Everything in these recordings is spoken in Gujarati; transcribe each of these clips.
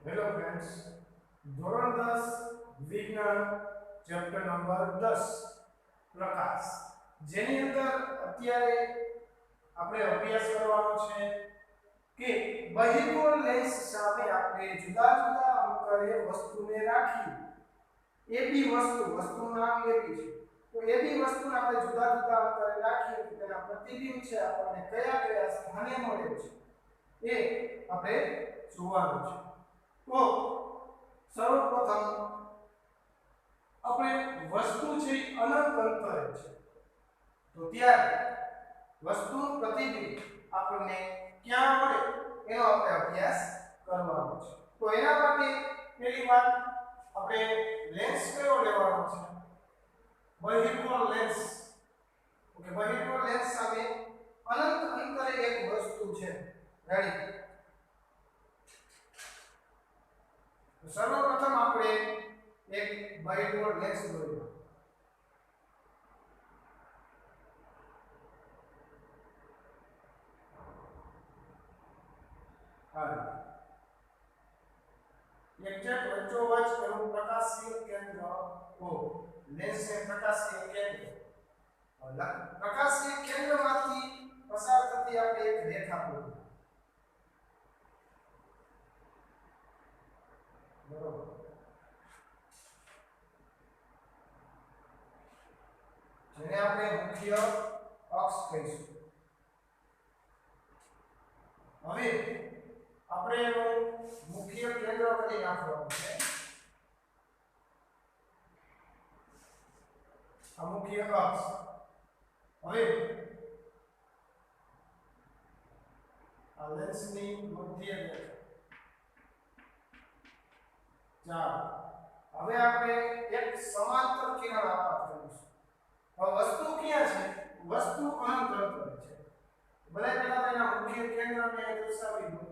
हेलो फ्रेंड्स, ધોરણ 10 વિજ્ઞાન ચેપ્ટર નંબર 10 પ્રકાશ, જેની અંદર અત્યારે આપણે અભ્યાસ કરવાનો છે કે બહિર્ગોળ લેન્સ સામે આપણે જુદા જુદા અંતરે વસ્તુને રાખી એબી વસ્તુનું નામ એબી છે. તો એબી વસ્તુને આપણે જુદા જુદા અંતરે રાખીએ તો તેના પ્રતિબિંબ છે આપણને કયા કયા સ્થાને મળે છે એ આપણે જોવાનું છે. તો સર્વપ્રથમ આપણે વસ્તુ છે અનંત અંતરે છે, તો ત્યારે વસ્તુનું પ્રતિબિંબ આપણને ક્યાં મળે એનો આપણે અભ્યાસ કરવાનો છે. તો એના માટે પહેલી વાત આપણે લેન્સ કયો લેવાનો છે? બહિર્ગોળ લેન્સ. ઓકે, બહિર્ગોળ લેન્સ સામે અનંત અંતરે એક વસ્તુ છે. રેડી? સર્વપ્રથમ આપણે એક બહિર્ગોળ લેન્સ દોરીએ. એક્ઝેક્ટ વચ્ચોવચ એનું પ્રકાશીય કેન્દ્ર O. લેન્સ એ પ્રકાશીય કેન્દ્ર. પ્રકાશીય કેન્દ્રમાંથી પસાર થતી આપણે એક રેખા દોરીએ. બરોબર. જેને આપણે મુખ્ય અક્ષ કહીશું. હવે આપણે એનું મુખ્ય કેન્દ્ર કરી નાખવાનું છે. આ મુખ્ય અક્ષ. હવે આ લેન્સની મધ્ય રેખા. ચાલો, હવે આપણે એક સમાંતર કિરણ આપાત કરીશું. હવે વસ્તુ ક્યાં છે? વસ્તુ અનંત અંતરે છે. ભલે પહેલા એના મુખ્ય કેન્દ્રને દર્શાવી દઉં.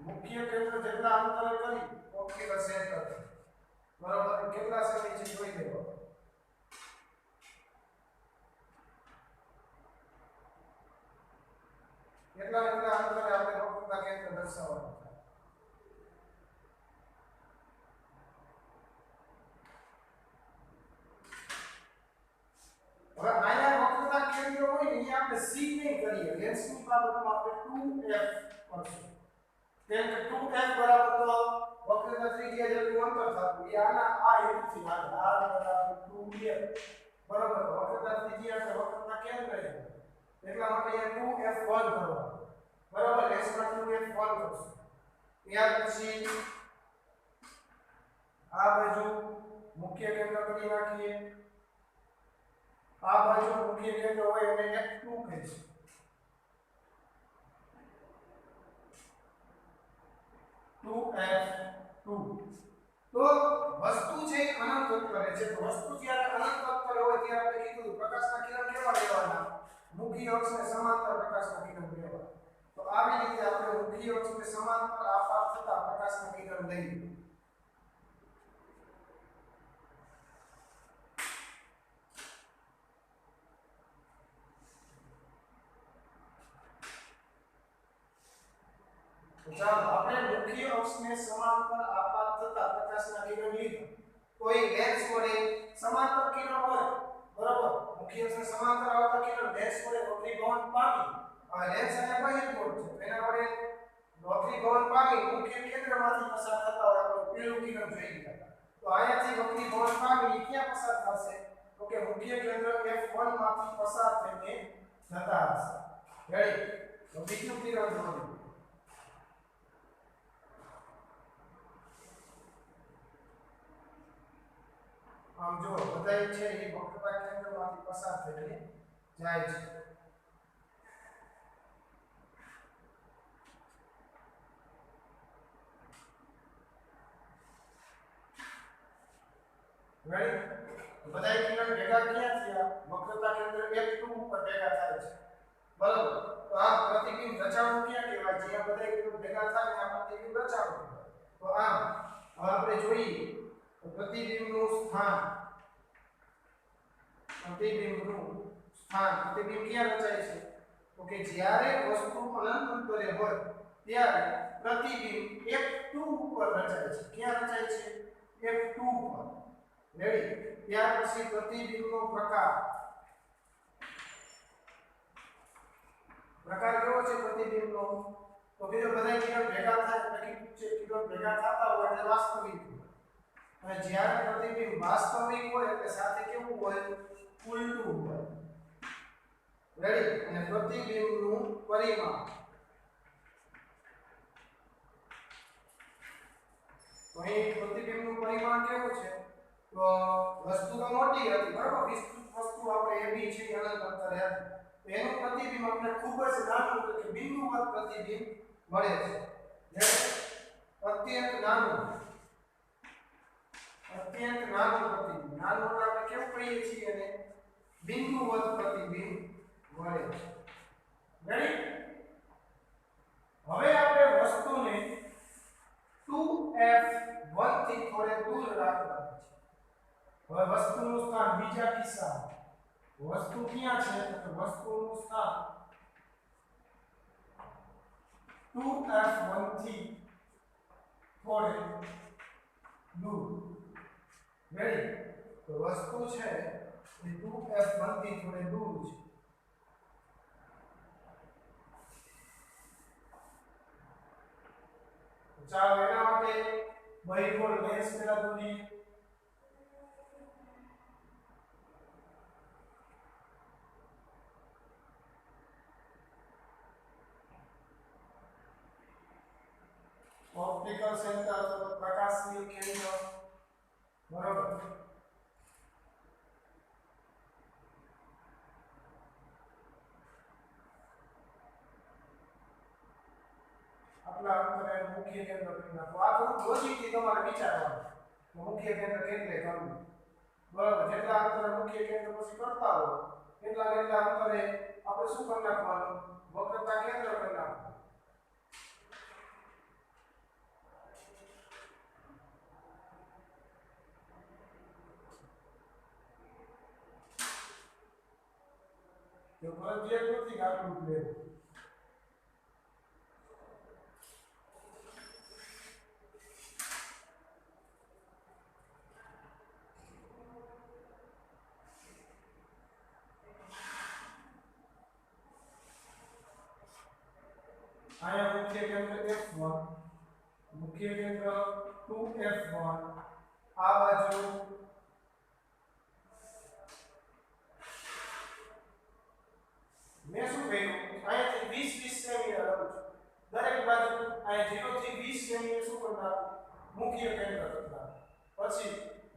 મુખ્ય કેન્દ્ર જેટલા અંતરે કરી ઓપ્ટિકલ સેન્ટર, બરાબર, કેટલા સેમી છે જોઈ લેવો. કેટલા અંતરે આપણે વક્રતા કેન્દ્ર દર્શાવવાનું છે. હવે આયા વક્રતા કેન્દ્ર હોય ને અહીંયા આપણે C નહીં કરીએ. લેન્સની બાબતમાં આપણે 2f કરશું. કેમ કે 2f બરાબર તો વક્રતા ત્રિજ્યા જેટલું અંતર થતું. એ આના આ હેતુથી આવે. r બરાબર 2f. બરાબર, વક્રતા ત્રિજ્યા છે, વક્રતા કેન્દ્ર છે. એટલા માટે અહીંયા 2f1 કરવાનું. બરાબર, લેન્સમાં 2f1 કરશું. ત્યાર પછી આ બાજુ મુખ્ય કેન્દ્ર કરી નાખીએ. આ બાજુ મુખ્ય કેન્દ્ર હોય એને f2 કહીશું. તો વસ્તુ છે અનંત અંતરે છે. તો વસ્તુ જ્યારે અનંત અંતરે હોય ત્યારે આપણે કીધું પ્રકાશના કિરણ કેવા લેવાના? મુખ્ય અક્ષને સમાંતર પ્રકાશના કિરણ લેવાના. તો આવી રીતે આપણે મુખ્ય અક્ષને સમાંતર આપાત થતા પ્રકાશના કિરણ લઈએ. ચાલો, આપણે મુખ્ય અક્ષને સમાંતર આપાત થતા પ્રકાશના કિરણ લીધા. કોઈ લેન્સ વડે સમાંતર કિરણ હોય, બરાબર, મુખ્ય અક્ષને સમાંતર આવતા કિરણ લેન્સ વડે વક્રીભવન પામી. આ લેન્સ અને બહિર્ગોળ છે, એના વડે વક્રીભવન પામી મુખ્ય કેન્દ્રમાંથી પસાર થતા હોય આપણે પેલું કિરણ જોઈ ગયા. તો અહીંયાથી વક્રીભવન પામી ક્યાં પસાર થશે? તો કે મુખ્ય કેન્દ્ર F1 માંથી પસાર થઈને જતા હશે. રેડી? તો બીજું કિરણ જોડો. આમ જો બધાય છે એ વક્રતા કેન્દ્રમાંથી પસાર થઈને જાય છે. રાઈટ? બધાય કિરણ ભેગા ક્યાં થયા? વક્રતા કેન્દ્ર F2 ઉપર ભેગા થાય છે. બરાબર, તો આ પ્રતિબિંબ રચાણુ ક્યાં કહેવાય? જ્યાં બધાય કિરણ ભેગા થાય ને આ પ્રતિબિંબ રચાણુ. તો આમ હવે આપણે જોઈએ તો પ્રતિબિંબનું સ્થાન. પ્રતિબિંબ ક્યાં રચાય છે? તો કે જ્યારે વસ્તુ અનંત અંતરે હોય ત્યારે પ્રતિબિંબ F2 ઉપર રચાય છે. ક્યાં રચાય છે? F2 પર. રેડી? ત્યાર પછી પ્રતિબિંબનો પ્રકાર કેવો છે પ્રતિબિંબનો? તો બીજો બધા કિરણ ભેગા થાય એટલે છે કિરણ ભેગા થતા હોય એટલે વાસ્તવિક હોય. અને જ્યારે પ્રતિબિંબ વાસ્તવિક હોય એટલે સાથે કેવું હોય? ઉલટું હોય. રેડી? અને પ્રતિબિંબનું પરિમાણ તો અહીં પ્રતિબિંબનું પરિમાણ કેવું છે? તો વસ્તુ તો મોટી હતી બરાબર, વિસ્તૃત વસ્તુ આપણે AB છે અનંત અંતરે હતી, એનું પ્રતિબિંબ આપણે ખૂબ જ નાનું એટલે બિંદુવત પ્રતિબિંબ મળે છે. જ્યારે અત્યંત નાનું પ્રતિબિંબ, નાનું એટલે આપણે કેવું કહીએ છીએ એને? બિંદુવત પ્રતિબિંબ મળે છે. રેડી? હવે આપણે વસ્તુને 2f1 થી થોડે દૂર રાખવાની છે. હવે વસ્તુનું સ્થાન બીજા કિસ્સામાં વસ્તુ ક્યાં છે? તો વસ્તુનું સ્થાન 2f1 થી થોડે દૂર. રેડી? તો વસ્તુ છે એ 2f1 થી થોડે દૂર છે. ચાલો એના માટે બહિર્ગોળ લેન્સ પેલા દોરીએ. ઓપ્ટિકલ સેન્ટર અથવા પ્રકાશીય કેન્દ્ર બરાબર. આપણા અંતરે મુખ્ય કેન્દ્ર કરી નાખો. આ થોડું લોજિકથી તમારે વિચારવાનું કે મુખ્ય કેન્દ્ર કેન્દ્રે કરવું બરાબર. જેટલા અંતરે મુખ્ય કેન્દ્ર પછી કરતા હોય એટલા અંતરે આપણે શું કરી નાખવાનું? વક્રતા કેન્દ્ર કરી નાખવાનું. તો ફરજિયાત નથી કે આટલું જ લેવું. આયા મુખ્ય કેન્દ્ર F1, મુખ્ય કેન્દ્ર 2F1, આ બાજુ મેં શું કર્યું? અહીંયાથી 20 સેમી લઉં છું. દરેક બાજુ અહીંયા 0 થી 20 સેમી શું કરતા? મુખ્ય કેન્દ્ર કરતા. પછી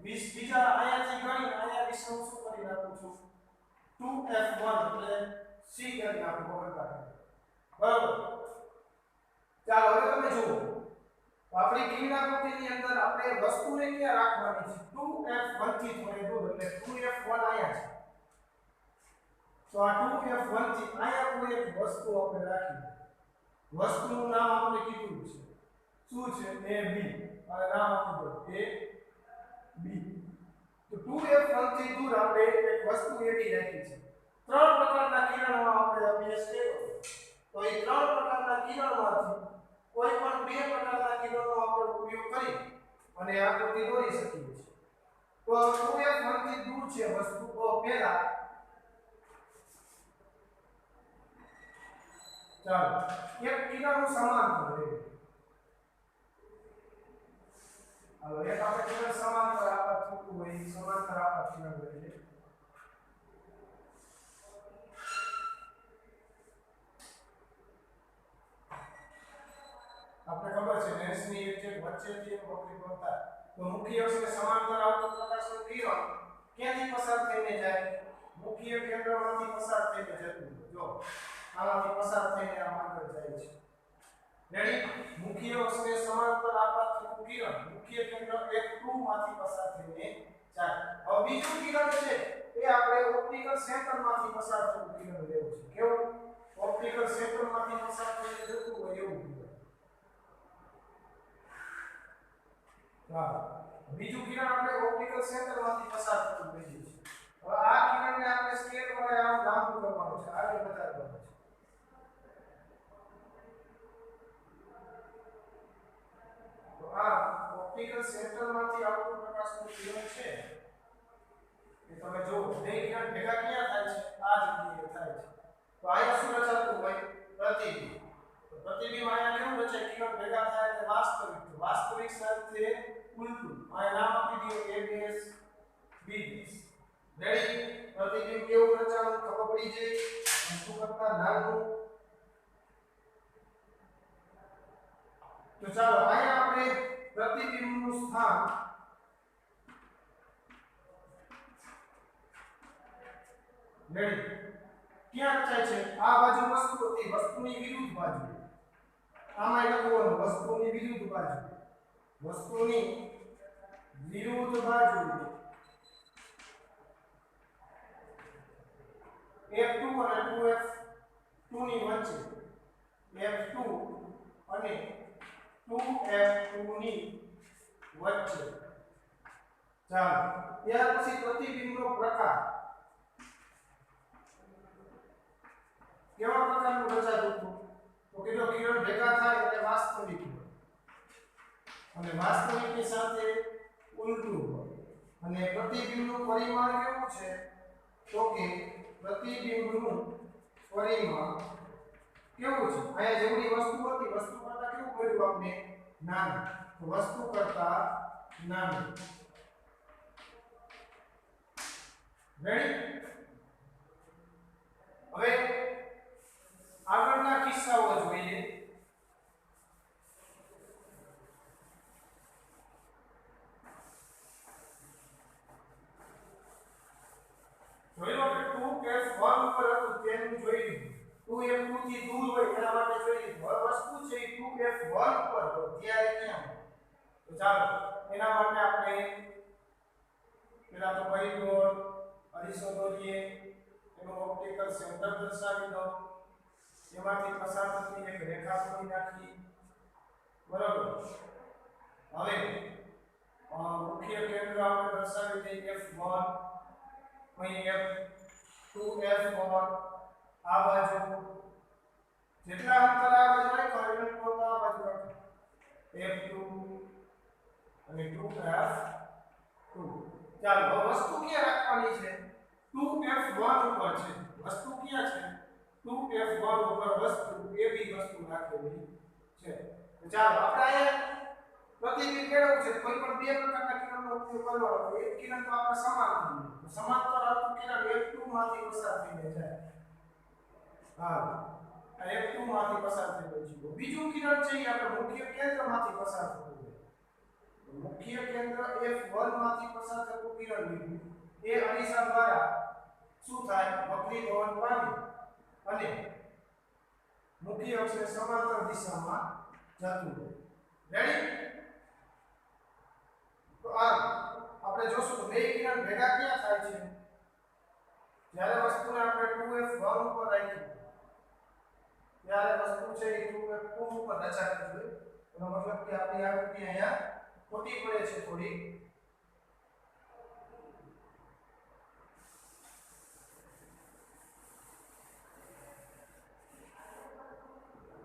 20 બીજા અહીંયાથી ગણી અહીંયા વિશે હું શું કરી નાખું છું? 2F1 એટલે C કરી નાખું કરતા. બરાબર. ચાલો હવે તમે જુઓ. આપણી કિરણાકૃતિની અંદર આપણે વસ્તુને ક્યાં રાખવાની છે? 2F1 થી થોડે દૂર એટલે 2F1 અહીંયા છે. તો આ 2F1 થી અહીંયા કોઈ એક વસ્તુ આપણે રાખી. વસ્તુનું નામ આપણે કીધું છે. શું છે? AB. અને નામ આપી દો AB. તો 2F1 થી દૂર આપણે એક વસ્તુ AB રાખી છે. ત્રણ પ્રકારના કિરણોનો આપણે અભ્યાસ કર્યો. તો એ ત્રણ પ્રકારના કિરણોમાંથી કોઈ પણ બે પ્રકારના કિરણોનો આપણે ઉપયોગ કરી અને આકૃતિ દોરી શકીએ છીએ. તો 2F1 થી દૂર છે વસ્તુ. તો પહેલા ચાલો એક કિરણ સમાંતર લે. હાલો એક આપણે કિરણ સમાંતર આપવા થતું હોય સમાંતર આપવા કિરણ લઈએ. આપણે ખબર છે લેન્સની એક વચ્ચેથી એક વક્રી બનતા. તો મુખ્ય અક્ષને સમાંતર આવતું પ્રકાશનું કિરણ ક્યાંથી પસાર થઈને જાય? મુખ્ય કેન્દ્રમાંથી પસાર થઈને જતું. જો આમાંથી પસાર થઈને આ આગળ જાય છે. રેડી? મુખ્ય અક્ષને સમાંતર આપવા થતું કિરણ મુખ્ય કેન્દ્ર F2 માંથી પસાર થઈને જાય. હવે બીજું કિરણ છે એ આપણે ઓપ્ટિકલ સેન્ટરમાંથી પસાર થતું કિરણ લેવું છે. કેવું? ઓપ્ટિકલ સેન્ટરમાંથી પસાર થઈને જતું હોય એવું કિરણ. બીજું કિરણ આપણે ઓપ્ટિકલ સેન્ટરમાંથી પસાર થતું જોઈએ છે. હવે આ કિરણને આપણે સ્કેલ વડે આમ લાંબુ કરવાનું છે, આગળ વધારવાનું છે. ઓપ્ટિકલ સેન્ટરમાંથી આવતું પ્રકાશનું કિરણ છે એ તમે જો બે કિરણ ભેગા ક્યાં થાય છે આ જગ્યાએ થાય છે તો આયા શું રચાતું હોય પ્રતિબિંબ તો પ્રતિબિંબ આયા કેવું રચાય કિરણ ભેગા થાય એટલે વાસ્તવિક તો વાસ્તવિક સાથે ઉલટું આયા નામ આપી દો a dash b dash ready પ્રતિબિંબ કેવું રચાવું ખબર પડી જાય શું કરતા નાનું તો ચાલો આયા આપણે પ્રતિબિંબનું સ્થાન રેડી ક્યાં રચાય છે આ બાજુ વસ્તુ હતી વસ્તુની વિરુદ્ધ બાજુ આમાં લખવાનું વસ્તુની વિરુદ્ધ બાજુ વસ્તુની વિરુદ્ધ બાજુ F2 અને 2F2 ની વચ્ચે F2 અને 2F2 ની વચ્ચે ચાલો ત્યાર પછી પ્રતિબિંબનો પ્રકાર કેવા પ્રકારનું રચાતું હતું તો કે જો કિરણ ભેગા થાય એટલે વાસ્તવિક હોય અને વાસ્તવિકની સાથે ઉલટું હોય અને પ્રતિબિંબનું પરિમાણ કેવું છે તો કે પ્રતિબિંબનું પરિમાણ કેવું છે અહીંયા જેવડી વસ્તુ હતી વસ્તુ કરતા કેવું કર્યું આપણે નાનું તો વસ્તુ કરતા નાનું રેડી હવે આગળના કિસ્સાઓ જોઈએ જોઈ લો કે 2f1 ઉપર હતું તેનું જોઈ લીધું 2f2 થી દૂર હોય એના માટે જોઈ લીધું હવે વસ્તુ છે 2f1 ઉપર તો ત્યારે ક્યાં તો ચાલો એના માટે આપણે પેલા તો પરિબળ અરીસો દોરીએ એનું ઓપ્ટિકલ સેન્ટર દર્શાવી દો એમાંથી પસાર થતી એક રેખા દોરી નાખી બરાબર હવે મુખ્ય કેન્દ્ર આપણે દર્શાવી દઈએ f1 અહીં f2 f1 આ બાજુ જેટલા અંતર આ બાજુ રાખ્યો એટલે તો આ બાજુ રાખો f2 અને 2f2 ચાલો વસ્તુ ક્યાં રાખવાની છે 2f1 ઉપર છે વસ્તુ ક્યાં છે 2f1 ઉપર વસ્તુ એ બી વસ્તુ રાખેલી છે તો ચાલો આપણે અહીંયા પ્રતિબિંબ કેવું છે કોઈ પણ બે પ્રકારના કિરણનો ઉપયોગ કરવાનો તો એક કિરણ તો આપણે સમાંતર આવતું કિરણ f2 માંથી પસાર થઈને જાય હા આ f2 માંથી પસાર થઈને જાય બીજું કિરણ છે એ આપણે મુખ્ય કેન્દ્રમાંથી પસાર થતું હોય મુખ્ય કેન્દ્ર f1 માંથી પસાર થતું કિરણ લીધું એ અરીસા દ્વારા શું થાય વક્રીભવન પામે અને મુખ્ય અક્ષને સમાંતર દિશામાં જતું હોય રેડી તો આ આપણે જોશું તો બે કિરણ ભેગા ક્યાં થાય છે જ્યારે વસ્તુને આપણે 2f1 ઉપર રાખી ત્યારે વસ્તુ છે એ 2f2 ઉપર રચાતી જોઈએ એનો મતલબ કે આપણી આકૃતિ અહીંયા ખોટી પડે છે થોડી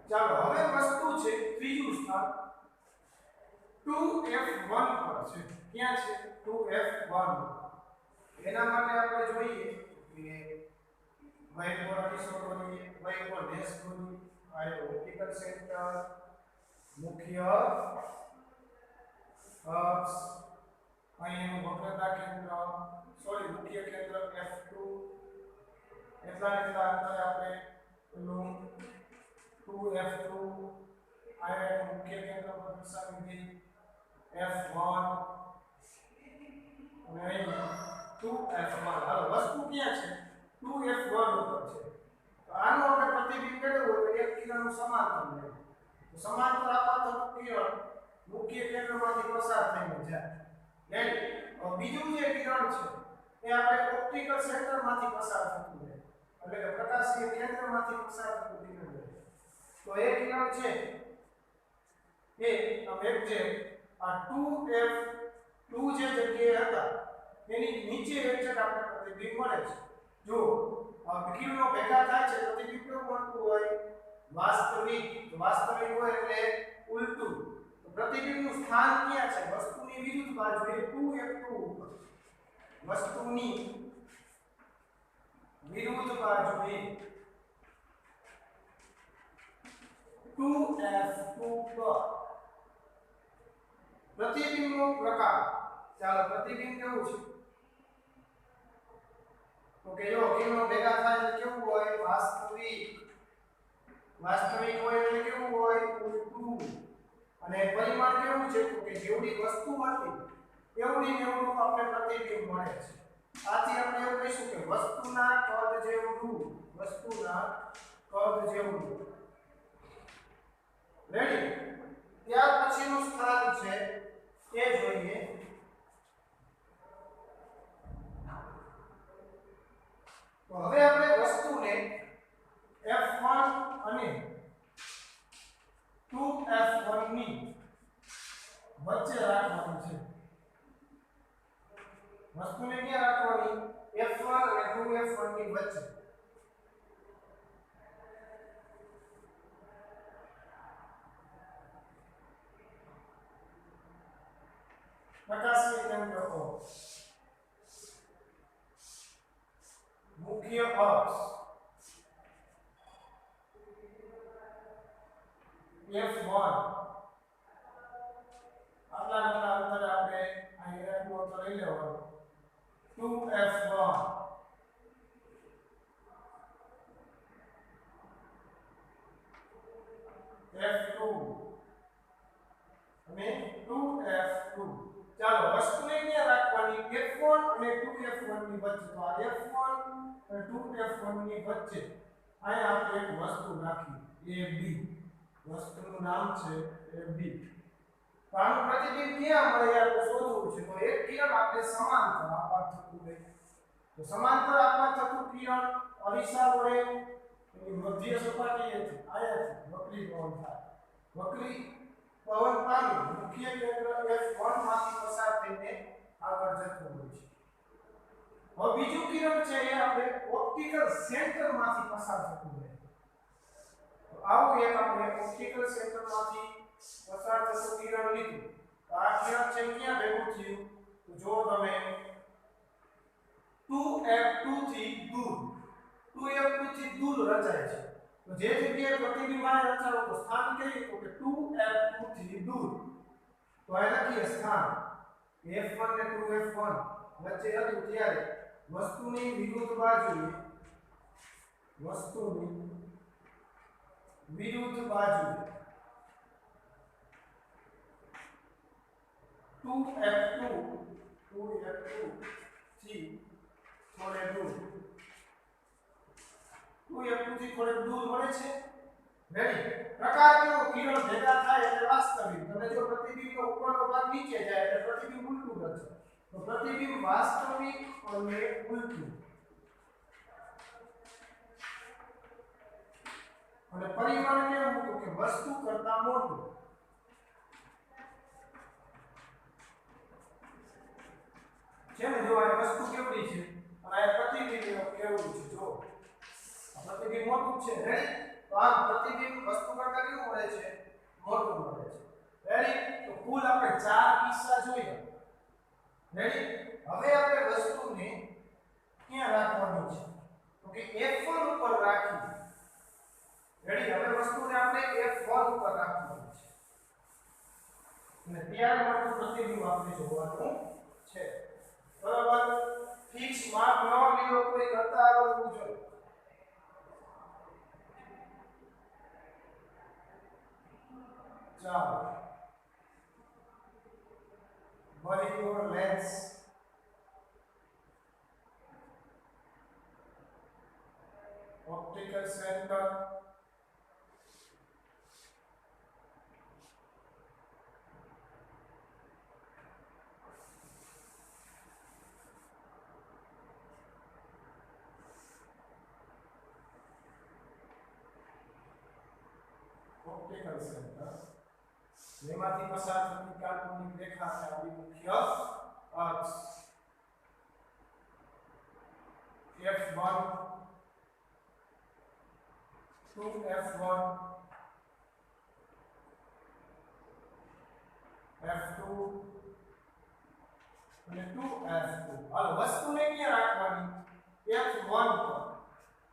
ચાલો હવે વસ્તુ છે ત્રીજું સ્થાન 2f1 પર છે ક્યાં છે 2f1 એના માટે આપણે જોઈએ કે y પર અરીસો દોરીએ y પર ડેશ દોરીએ આ ઓપ્ટિકલ સેન્ટર મુખ્ય અક્ષ અહીંનું વક્રતા કેન્દ્ર સોરી મુખ્ય કેન્દ્ર f2 એટલા અંતરે આપણે પેલું 2f2 આ મુખ્ય કેન્દ્ર પર દર્શાવી દઈએ f1 અને અહીં 2f1 હાલો વસ્તુ ક્યાં છે 2f1 ઉપર છે તો આનો આપણે પ્રતિબિંબ મેળવવું હોય તો એક કિરણનું સમાંતર મેળવવું તો સમાંતર આપાતક કિરણ મુખ્ય કેન્દ્રમાંથી પસાર થઈને જાય રેડી હવે બીજું જે કિરણ છે એ આપણે ઓપ્ટિકલ સેન્ટરમાંથી પસાર થતું રહે એટલે કે પ્રકાશીય કેન્દ્રમાંથી પસાર થતું કિરણ રહે તો એ કિરણ છે એ આમ એક જે આ 2f2 જે જગ્યાએ હતા એની નીચે એક્ઝેક્ટ આપણે પ્રતિબિંબ મળે છે જો કિરણો ભેગા થાય છે પ્રતિબિંબ કેવું મળતું હોય વાસ્તવિક હોય એટલે ઉલટું તો પ્રતિબિંબનું સ્થાન ક્યાં છે? વસ્તુની વિરુદ્ધ બાજુએ 2f2 ઉપર. વસ્તુની વિરુદ્ધ બાજુએ 2f2 પર પ્રતિબિંબનો પ્રકાર. ચાલો પ્રતિબિંબ કેવું છે? તો કે જો કિરણો ભેગા થાય એટલે કેવું હોય? વાસ્તવિક. વાસ્તવિક હોય એટલે કેવું હોય? ઉલટું. અને પરિમાણ કેવું છે? તો કે જેવડી વસ્તુ હતી એવડી એવડું આપણે પ્રતિબિંબ મળે છે. આથી આપણે એવું કહીશું કે વસ્તુના કદ જેવડું. વસ્તુના કદ જેવડું. રેડી? ત્યાર પછીનું સ્થાન છે એ જોઈએ. તો હવે આપણે વસ્તુને f1 અને 2f1 ની વચ્ચે રાખવાની છે. વસ્તુને ક્યાં રાખવાની? f1 અને 2f1 ની વચ્ચે. પ્રકાશીય કેન્દ્ર O. મુખ્ય અક્ષ f1. આટલા નાના અંતરે આપણે અહીં એટલું અંતર લઈ લેવાનું. 2f1 f2 અને 2f2. ચાલો વસ્તુને ક્યાં રાખવાની? f1 અને 2f1 ની વચ્ચે. તો આ f1 અને 2f1 ની વચ્ચે અહીંયા આપણે એક વસ્તુ રાખી ab. વસ્તુનું નામ છે ab. તો આનું પ્રતિબિંબ ક્યાં મળે યાર? તો શોધવું છે. તો એક કિરણ આપણે સમાંતર આપાત થતું હોય. તો સમાંતર આપાત થતું કિરણ અરીસા વડે એની મધ્ય સપાટીએથી આયાથી વક્રી પવન થાય. વક્રી પવન પામી મુખ્ય કેન્દ્ર f1 માંથી પસાર થઈને આગળ જતું હોય છે. હવે બીજું કિરણ છે એ આપણે ઓપ્ટિકલ સેન્ટર માંથી પસાર થતું હોય. તો આવું એક આપણે ઓપ્ટિકલ સેન્ટર માંથી પસાર થતું કિરણ લીધું. તો આ કિરણ છે ક્યાં ભેગું થયું? તો જો તમે 2f2 થી દૂર 2f2 થી દૂર રચાય છે. તો જે જગ્યાએ પ્રતિબિંબ આને રચાયો તો સ્થાન કઈ? તો કે 2f2 થી દૂર. તો આ લખીએ સ્થાન f1 ને 2f1 વચ્ચે હતું ત્યારે વસ્તુની વિરુદ્ધ બાજુએ 2f2 થી થોડે દૂર 2f2 થી થોડે દૂર મળે છે. રેડી? પ્રકાર કેવો? કિરણ ભેગા થાય એટલે વાસ્તવિક. તમે જો પ્રતિબિંબનો ઉપરનો ભાગ નીચે જાય એટલે પ્રતિબિંબ ઉલટું બનશે. તો પ્રતિબિંબ વાસ્તવિક અને ઉલટું. અને પરિમાણ કેવું હતું? કે વસ્તુ કરતા મોટું. છે ને? જો આ વસ્તુ કેવડી છે અને આ પ્રતિબિંબ કેવડું છે. જો આ પ્રતિબિંબ મોટું છે. રેડી? તો આ પ્રતિબિંબ વસ્તુ કરતા કેવું મળે છે? મોટું મળે છે. રેડી? તો કુલ આપણે 4 કિસ્સા જોયા. રેડી? હવે આપણે વસ્તુને ક્યાં રાખવાની છે? તો કે f1 ઉપર રાખી. રેડી? હવે વસ્તુને આપણે f1 ઉપર રાખવાની છે. અને ત્યાર માટે પ્રતિબિંબ આપણે જોવાનું છે. બરાબર? ફિક્સ માપ ન લીધો તો એ કરતા આવડવું જોઈએ. ચાલો bury your lens optical center optical center જેમાંથી પસાર થતી કાલ્પનિક રેખા છે આપણી મુખ્ય અક્ષ f1 2f1 f2 અને 2f2 હાલ વસ્તુને ક્યાં રાખવાની f1 પર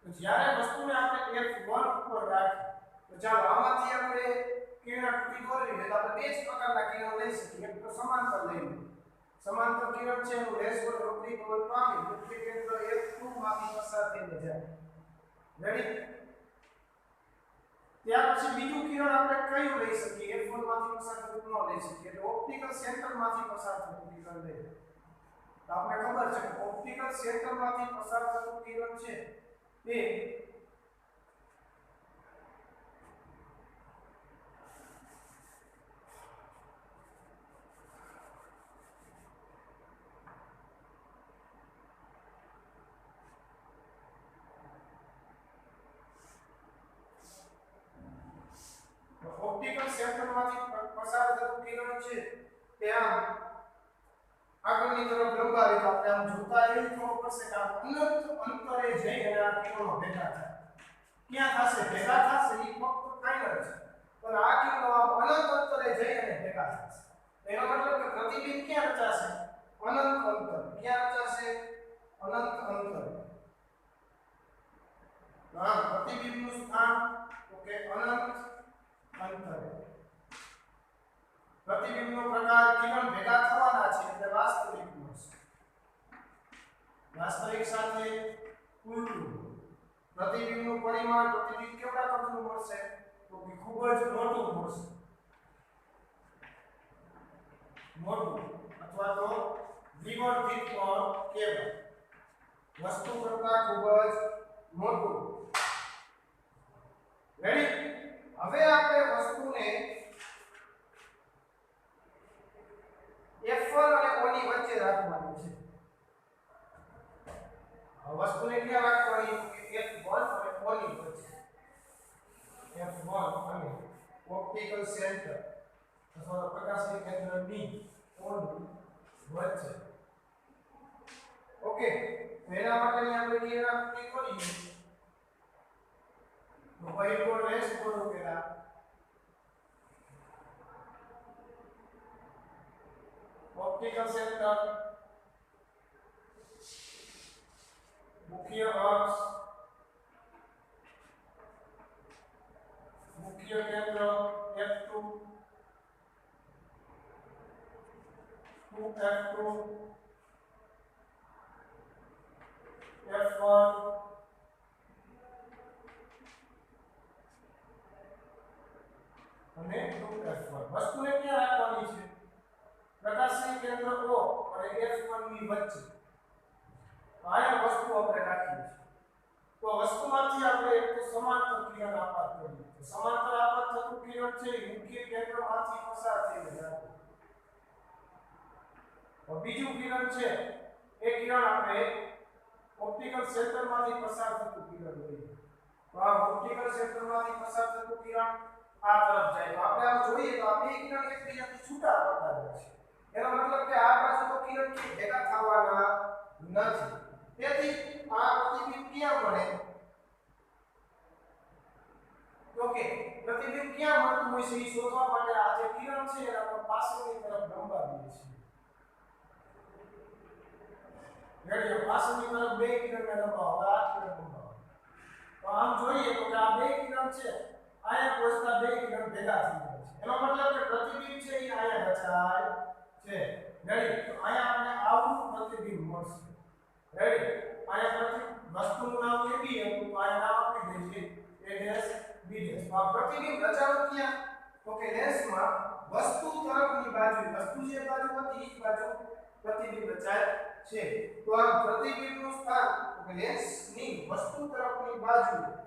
તો જ્યારે વસ્તુને આપણે f1 ઉપર રાખી તો ચાલો આમાંથી આપણે કિરણ તૂટી દોરવી તો આપણે બે જ પ્રકારના કિરણ લઈ શકીએ એક તો સમાંતર લઈએ સમાંતર કિરણ છે એનું લેસ પર વક્રી પવન પામી વક્રી કેન્દ્ર f2 માંથી પસાર થઈને જાય રેડી ત્યાર પછી બીજું કિરણ આપણે કયું લઈ શકીએ f1 માંથી પસાર થતું ન લઈ શકીએ એટલે ઓપ્ટિકલ સેન્ટર માંથી પસાર થતું કિરણ લઈએ તો આપણે ખબર છે કે ઓપ્ટિકલ સેન્ટર માંથી પસાર થતું કિરણ છે એ ઓપ્ટિકલ સેન્ટરમાંથી પસાર થતું કિરણ છે તે આમ આગળની તરફ લંબાવી તો આપણે આમ જોતા એવું ખબર પડશે કે આ અનંત અંતરે જઈ અને આ કિરણો ભેગા થાય ક્યાં થશે ભેગા થશે એ ફક્ત ફાઇનલ છે પણ આ કિરણો આમ અનંત અંતરે જઈ અને ભેગા થશે એનો મતલબ કે પ્રતિબિંબ ક્યાં રચાશે અનંત અંતર ક્યાં રચાશે અનંત અંતર હા પ્રતિબિંબનું સ્થાન ઓકે અનંત અંતરે પ્રતિબિંબનો પ્રકાર કિરણ ભેગા થવાના છે એટલે વાસ્તવિક મળશે વાસ્તવિક સાથે ઉલટું પ્રતિબિંબનું પરિમાણ પ્રતિબિંબ કેવડા કદનું મળશે તો કે ખૂબ જ મોટું મળશે મોટું અથવા તો વિવર્ધિત પણ કહેવાય વસ્તુ કરતા ખૂબ જ મોટું રેડી હવે આપણે વસ્તુને f1 અને o ની વચ્ચે રાખવાની છે વસ્તુને ક્યાં રાખવાની f1 અને o ની વચ્ચે f1 અને ઓપ્ટિકલ સેન્ટર અથવા પ્રકાશી કેન્દ્રની o ની વચ્ચે ઓકે એના માટેની આપણે કિરણાકૃતિ કરીએ તો પહેલો લેસ બોલો પેલા ऑप्टिकल सेंटर मुख्य अक्ष मुख्य केंद्र f2 2f2 f1 અને 2f1 વસ્તુને ક્યાં રાખવાની છે પ્રકાશી કેન્દ્ર O અને f1 ની વચ્ચે આયા વસ્તુ આપણે રાખી છે તો વસ્તુમાંથી આપણે એક તો સમાંતર કિરણ આપાત કરીએ તો સમાંતર આપાત થતું કિરણ છે મુખ્ય કેન્દ્રમાંથી પસાર થઈને જાય તો બીજું કિરણ છે એ કિરણ આપણે ઓપ્ટિકલ સેન્ટરમાંથી પસાર થતું કિરણ લઈએ તો આ ઓપ્ટિકલ સેન્ટરમાંથી પસાર થતું કિરણ આ તરફ જાય તો આપણે આમ જોઈએ તો આ બે કિરણ એકબીજાથી છૂટા પડતા હોય છે એનો મતલબ કે આ બાજુ તો કિરણ કે ભેગા થવાના નથી તેથી આ પ્રતિબિંબ ક્યાં મળે ઓકે પ્રતિબિંબ ક્યાં મળતું હોય છે એ શોધવા માટે આ જે કિરણ છે એના પર પાછળની તરફ લંબાવીએ છીએ રેડિયો પાછળની તરફ બે કિરણને લંબાવો આ કિરણ લંબાવો તો આમ જોઈએ તો કે આ બે કિરણ છે આયા પહોંચતા બે કિરણ ભેગા થઈ જાય છે એનો મતલબ કે પ્રતિબિંબ છે એ આયા રચાય છે રેડી તો આયા આપણે આવું પ્રતિબિંબ મળશે રેડી આયા વસ્તુનું નામ AB હતું તો આયા નામ આપી દઈએ A' B' તો આ પ્રતિબિંબ રચાયું ક્યાં તો કે લેન્સમાં વસ્તુ તરફની બાજુ વસ્તુ જે બાજુ હતી એ જ બાજુ પ્રતિબિંબ રચાય છે તો આ પ્રતિબિંબનું સ્થાન તો કે લેન્સની વસ્તુ તરફની બાજુ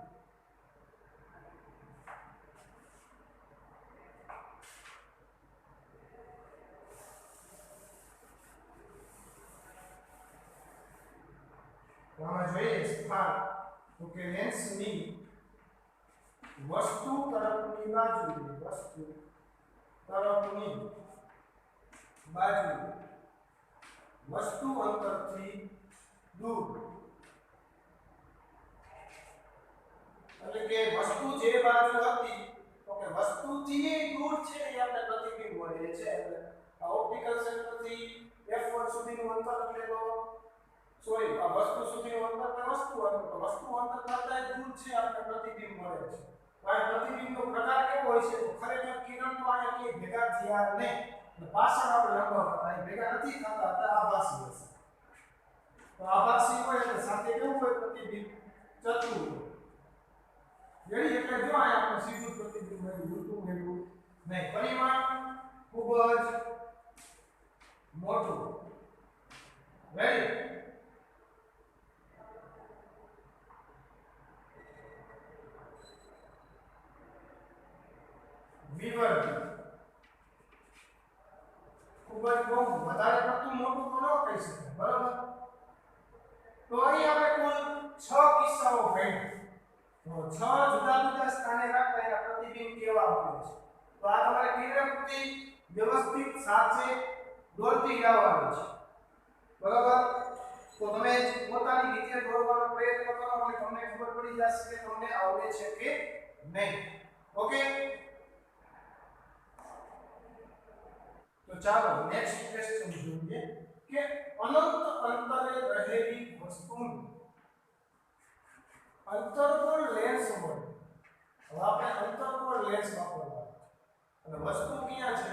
આમાં જોઈએ સ્થાન તો કે લેન્સની વસ્તુ તરફની બાજુ વસ્તુ અંતરથી દૂર એટલે કે વસ્તુ જે બાજુ હતી તો કે વસ્તુથી દૂર છે એ આપણે પ્રતિબિંબ મળે છે એટલે આ ઓપ્ટિકલ સેન્ટરથી f1 સુધીનું અંતર એટલે તો સોરી આ વસ્તુ સુધીનું અંતર ને વસ્તુ અંતર તો વસ્તુ અંતર કરતા દૂર છે આપણે પ્રતિબિંબ મળે છે. તો આ પ્રતિબિંબનો પ્રકાર કેવો હોય છે? તો ખરેખર કિરણ તો અહીંયા કે ભેગા થયા નહીં, પાછળ આપણે લંબાવતા અહીં ભેગા નથી થતા એટલે આભાસી હશે. તો આભાસી હોય એટલે સાથે કેવું હોય? પ્રતિબિંબ ચતુર હોય. જેની એટલે જો અહીંયા આપણે સીધું પ્રતિબિંબ મળ્યું, ઉલટું મળ્યું નહીં. પરિમાણ ખૂબ જ મોટું. રેડી? વિવર્તી ખૂબ જ બહુ વધારે પડતું મોટું તો ન કહી શકાય, બરાબર? તો અહીં આપણે કુલ 6 કિસ્સાઓ ભણ્યા. તો 6 જુદા જુદા સ્થાને રાખતા એના પ્રતિબિંબ કેવા આવે છે. તો આ તમારે કિરણકૃતિ વ્યવસ્થિત સાચે દોરતી આવવાની છે, બરાબર? તો તમે પોતાની રીતે દોરવાનો પ્રયત્ન કરો એટલે તમને ખબર પડી જશે કે તમને આવડે છે કે નહીં. ઓકે, તો ચાલો નેક્સ્ટ ક્વેશ્ચન જોઈએ કે અનંત અંતરે રહેલી વસ્તુનું અંતર્ગોળ લેન્સ હોય. હવે આપણે અંતર્ગોળ લેન્સ વાપરવા અને વસ્તુ ક્યાં છે?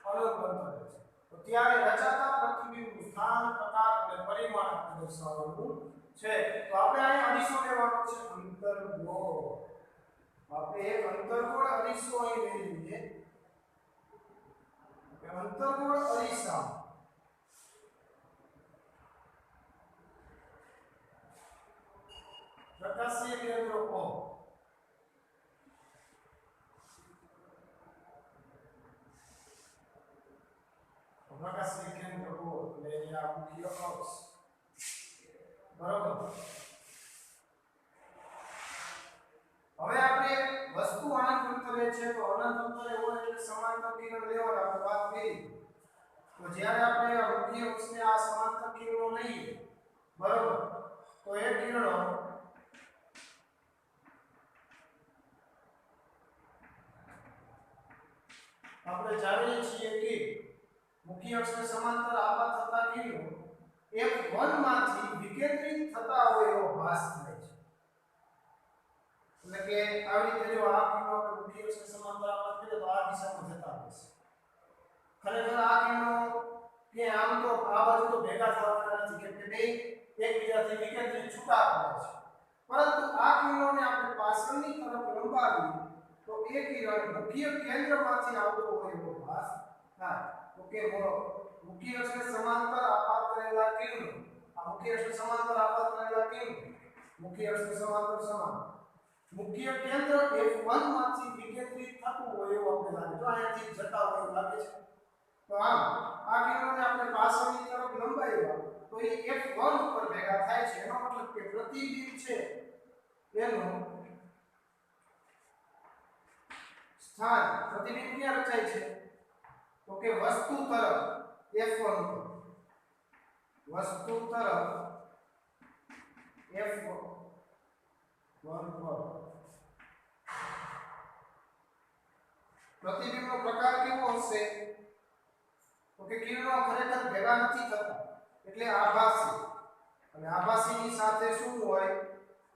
અનંત અંતરે છે. તો ત્યારે રચાતા પ્રતિબિંબનું સ્થાન, પ્રકાર અને પરિમાણ દર્શાવવાનું છે. તો આપણે અહીં અરીસો લેવાનો છે, અંતર્ગોળ. આપણે એક અંતર્ગોળ અરીસો અહીં લઈ લઈએ. અંતર્ગોળ અરીસા પ્રકાશીય કેન્દ્ર O. પ્રકાશીય કેન્દ્ર O એટલે આ મુખ્ય અક્ષ, બરાબર? હવે આપણે વસ્તુ અનંત અંતરે છે તો અનંત અંતરે હોય એટલે સમાંતર કિરણ લેવાની આપણે વાત કરી. તો જ્યારે આપણે આ મુખ્ય અક્ષને આ સમાંતર કિરણો લઈએ, બરાબર, તો એ કિરણો આપણે જાણીએ છીએ કે મુખ્ય અક્ષને સમાંતર આપાત થતા કિરણો f1 માંથી વિકેન્દ્રિત થતા હોય એવો ભાસ થાય છે. એટલે કે આવી રીતે જો આ કિરણો આપણે મુખ્ય અક્ષને સમાંતર આપાત કરીએ તો આ દિશામાં જતા હોય છે. ખરેખર આ કિરણો કે આમ તો આ બાજુ તો ભેગા થવાના નથી કેમ કે બે એકબીજાથી વિકેન્દ્રિત છૂટા પડે છે. પરંતુ આ કિરણોને આપણે પાછળની તરફ લંબાવીએ તો એ કિરણ મુખ્ય કેન્દ્રમાંથી આવતો હોય એવો ભાસ થાય. ઓકે, મુખ્ય અક્ષને સમાંતર આપાત કરેલા કિરણો, આ મુખ્ય અક્ષને સમાંતર આપાત કરેલા કિરણો મુખ્ય અક્ષને સમાંતર સમાન મુખ્ય કેન્દ્ર f1 માંથી વિકેન્દ્રિત થતું હોય એવું આપણે લાગે. તો અહીંયાથી જતા હોય એવું લાગે છે. તો આમ આ કિરણોને આપણે પાછળની તરફ લંબાવ્યા તો એ f1 ઉપર ભેગા થાય છે. એનો મતલબ કે પ્રતિબિંબ છે એનું સ્થાન, પ્રતિબિંબ ક્યાં રચાય છે? તો કે વસ્તુ તરફ f1 ઉપર, વસ્તુ તરફ f1 પર. પ્રતિબિંબનો પ્રકાર કેવો હશે? તો કે કિરણો ખરેખર ભેગા નથી થતા એટલે આભાસી, અને આભાસીની સાથે શું હોય?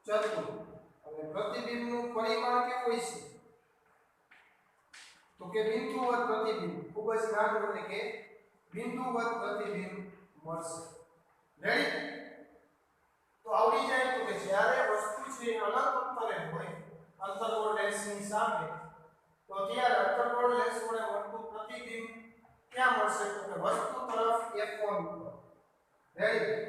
ચતુર. અને પ્રતિબિંબનું પરિમાણ કેવું હોય છે? તો કે બિંદુવત પ્રતિબિંબ, ખૂબ જ નાનું એટલે કે બિંદુવત પ્રતિબિંબ મળશે. રેડી? તો આવડી જાય તો કે જ્યારે વસ્તુ છે અનંત અંતરે હોય અંતર્ગોળ લેન્સની સામે, તો ત્યારે અંતર્ગોળ લેન્સ વડે મળતું પ્રતિબિંબ ક્યાં મળશે? તો કે વસ્તુ તરફ f1 ઉપર. રેડી?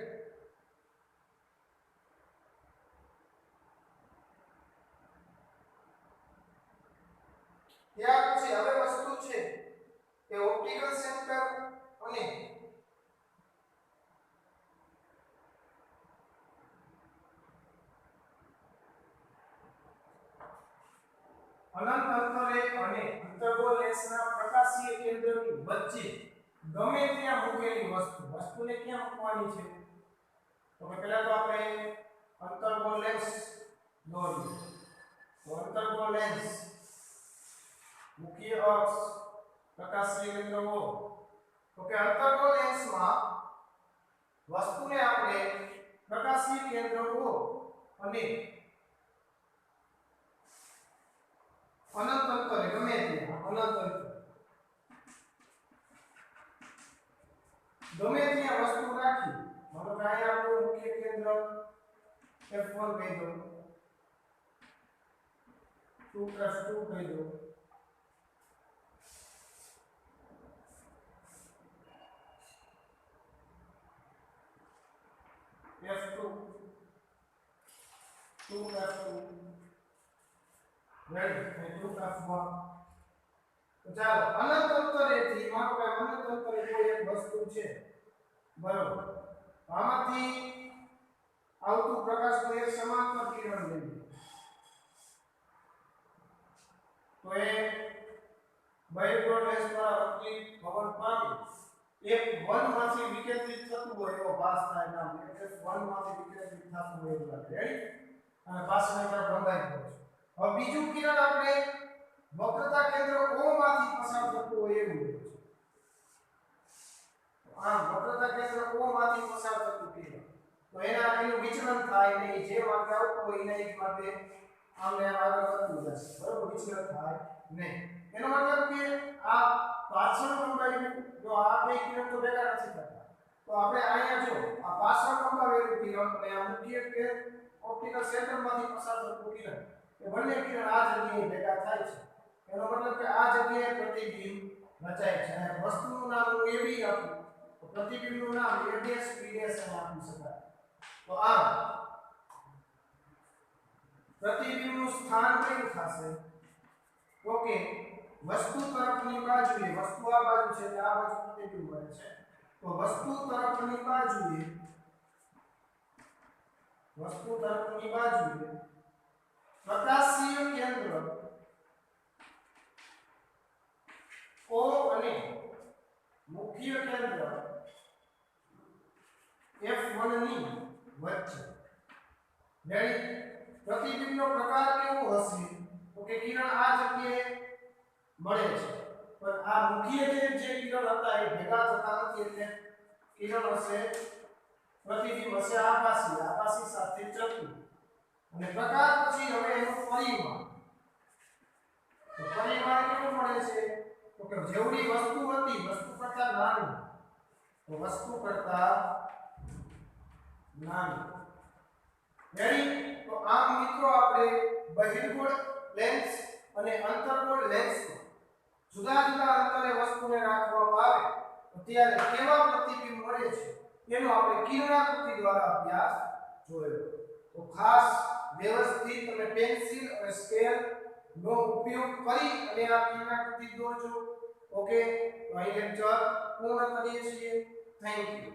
ત્યાર પછી હવે વસ્તુ છે એ ઓપ્ટિકલ સેન્ટર અને અનંત અંતરે અને અંતર્ગોળ લેન્સના પ્રકાશીય કેન્દ્રની વચ્ચે ગમે ત્યાં મૂકેલી વસ્તુને ક્યાં મૂકવાની છે? તો પહેલા તો આપણે અંતર્ગોળ લેન્સ દોરીએ. તો અંતર્ગોળ લેન્સ મુખ્ય અક્ષ પ્રકાશીય કેન્દ્ર O ઓકે, અંતર્ગોળ લેન્સમાં વસ્તુને આપણે પ્રકાશીય કેન્દ્ર O અને અનંત અંતરે ગમે ત્યાં અનંત અંતરે ગમે ત્યાં વસ્તુ રાખી, માનો કે અહીંયા આપણું મુખ્ય કેન્દ્ર F1 કહી દો, 2 + 2 કહી દો, F2 2 + 2 રેડી 2 + 1. તો ચાલો અનંત અંતરેથી માનો કે અનંત અંતરે કોઈ એક વસ્તુ છે, બરોબર, આમાંથી આવતું પ્રકાશનું એક સમાંતર કિરણ લઈએ તો એ બહિર્ગોળ લેન્સ દ્વારા વક્રી ભવન પામી એક 1 માંથી વિકેન્દ્રિત થતું હોય એવો ભાસ થાય, નામ એટલે 1 માંથી વિકેન્દ્રિત થતું હોય એવું લાગે, રેડી, અને પાછળની તરફ લંબાઈ હોય છે. હવે બીજું કિરણ આપણે વક્રતા કેન્દ્ર O માંથી પસાર થતું હોય એવું છે, આ વક્રતા કેન્દ્ર O માંથી પસાર થતું કિરણ, તો એનું વિચલન થાય નહીં, જે માર્ગે આવતું હોય એના એક માર્ગે આમને આગળ વધતું જશે, બરોબર, વિચલન થાય નહીં. એનો મતલબ કે આ પાછળ લંબાઈ, જો આ બે કિરણ તો ભેગા નથી થતા, તો આપણે અહીંયા જો આ પાછળ લંબાવેલું કિરણ અને આ મુખ્ય કે ઓપ્ટિકલ સેન્ટરમાંથી પસાર થતું કિરણ, એ બંને કિરણ આ જગ્યાએ ભેગા થાય છે. એનો મતલબ કે આ જગ્યાએ પ્રતિબિંબ રચાય છે, અને વસ્તુનું નામ હું AB આપું તો પ્રતિબિંબનું નામ A' B' આપી શકાય. તો આ પ્રતિબિંબનું સ્થાન કયું થશે? ઓકે, વસ્તુ તરફની બાજુએ, વસ્તુ આ બાજુ છે એટલે આ બાજુ પ્રતિબિંબ બને છે, તો વસ્તુ તરફની બાજુએ પ્રકાશીય કેન્દ્ર O અને મુખ્ય કેન્દ્ર F1 ની વચ્ચે, રેડી, પ્રતિબિંબનો પ્રકાર કેવો હશે? તો કે કિરણ આ જગ્યાએ મળે છે, પણ આ મુખ્ય જે કિરણ હતા એ ભેગા થતા નથી, એટલે કિરણ હશે, પ્રતિબિંબ હશે આકાશી સાથે ચકતું, અને પ્રકાર પછી હવે એનું પરિમાણ, તો પરિમાણ કેવું મળે છે? તો કે જેવડી વસ્તુ હતી વસ્તુ કરતા નાનું, તો વસ્તુ કરતા નાનું, રેડી. તો આમ મિત્રો આપણે બહિર્ગોળ લેન્સ અને અંતર્ગોળ લેન્સમાં જુદા જુદા અંતરે વસ્તુને રાખવામાં આવે તો ત્યારે કેવા પ્રતિબિંબ મળે છે એનો આપણે કિરણાકૃતિ દ્વારા અભ્યાસ જોયો. તો ખાસ વ્યવસ્થિત તમે પેન્સિલ અને સ્કેલ નો ઉપયોગ કરી અને આ કિરણાકૃતિ દોરજો. ઓકે, તો અહીં લેક્ચર પૂર્ણ કરીએ છીએ. Thank you.